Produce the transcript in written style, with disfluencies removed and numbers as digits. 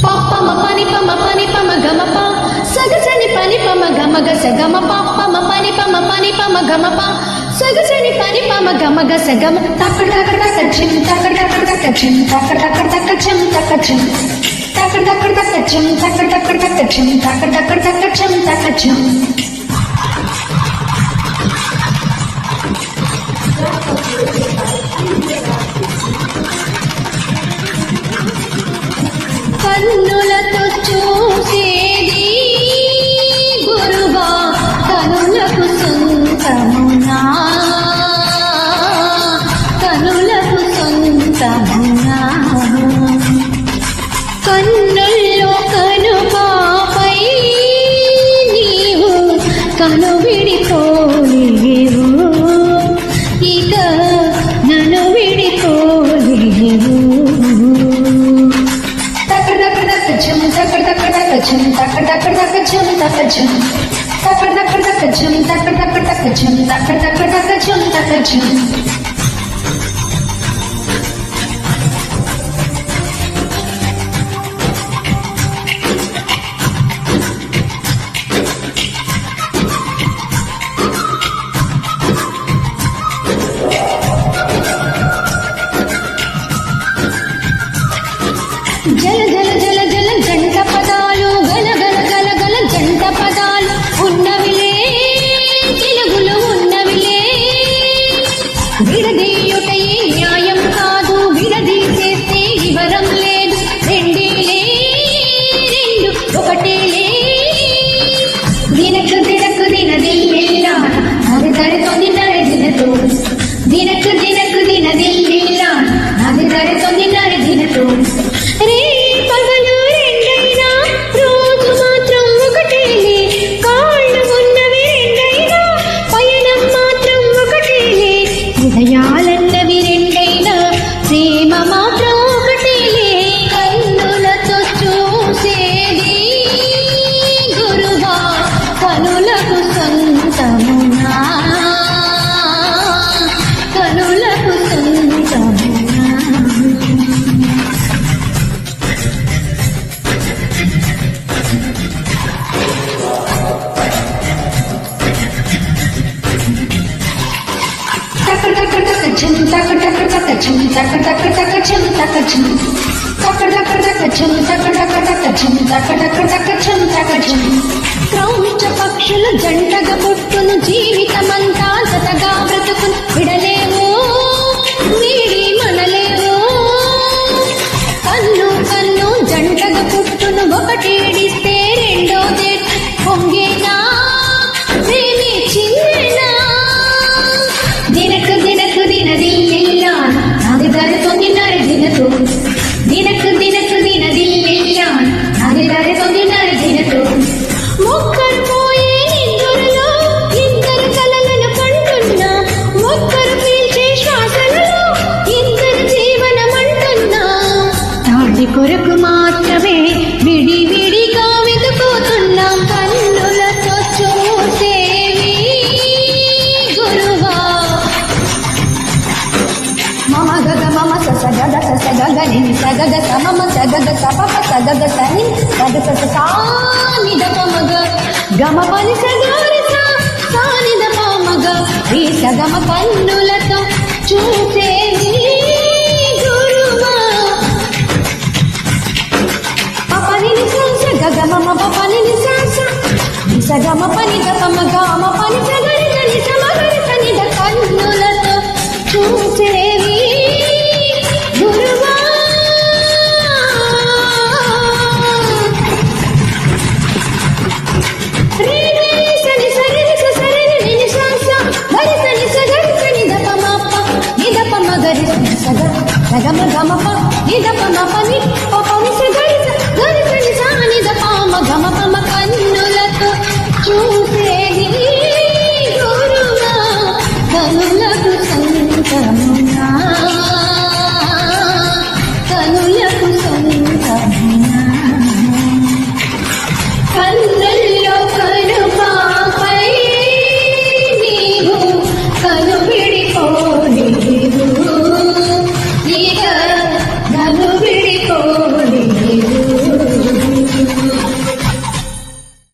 పాపమ పని పమ గమ ప సగసని పని పమ గమ గ స గమ పాపమ పని పమ గమ ప సగసని పని పమ గమ గ స గమ తక్కడ తక్కడ తక్కచం తక్కడ తక్కడ తక్కచం తక్కడ తక్కడ తక్కచం తక్కచం తక్కడ తక్కడ తక్కచం తక్కడ తక్కడ తక్కచం తక్కడ తక్కడ తక్కచం తక్కచం కన్నులతో చూసేది గురువా కనులకు సొంతమునా కనులకు సొంతమునా కన్నుల్లో కనుపాపై నీవు కను విడిపోలేవు ఇక నన్ను విడిపోలేవు జల జల జల జల జంట పదాలు గల గల గల గల జంట పదాలు ఉన్నవిలే తెలుగులు ఉన్నవిలే విడదీయుటయే న్యాయం కాదు విడదీసేస్తే వివరం లేదు రెండేలే రెండు ఒకటేలే దినకు దినకు దినదిల్లిల్ల అది తడుతోంది నడిదినతో దినకు దినకు దినదిల్లిల్ల అది తడుతోంది నడిదినతో రే పగలు రెండైనా రోజు మాత్రం ఒకటేలే కాళ్ళు ఉన్నవి రెండైనా పయనం మాత్రం ఒకటేలే హృదయాలన్నవి రెండైనా ప్రేమ మాత్రం ఒకటేలే కన్నులతో చూసేది గురువా కనులకు సొంతమునా కనులకు సొంతమునా క్రౌంచ పక్షులు జంటగా పుట్టును జీవితమంతా జతగా బ్రతుకును విడలేవు వీడి మనలేవు కన్ను కన్ను జంటగా పుట్టును ఒకటేడిస్తే రెండోదే పొంగేనా ప్రేమి చిన్ననా దినకు దినకు దినదిల్లిల్ల అది దరితోంది నడిదినతో దినకు దినకు దినదిల్లిల్ల అది దరితోంది నడిదినతో మొక్కలు పోయే నిందులలో ఇద్దరు కలలను కంటున్నా ఒక్కరు పీల్చే శ్వాసలలో ఇద్దరు జీవనమంటున్నా తాటి కొరకు మాత్రమే విడి విడిగా వెతుకుతున్నాం కన్నులతో చూసేవి గురువా మమ గగ మమ సస గగ సస గగ నిని సగగ సమమ సగగ సపప సగగ సని గగ సస సాని దప మగ గమ పని సగరి సాని దప మగ ఈ సగమ కన్నులతో చూసేది గురువా పపని నిసంస గగ మమ పపని నిసంస నిస గమ పని దప మగ అమ పని సగరి గని సమగరి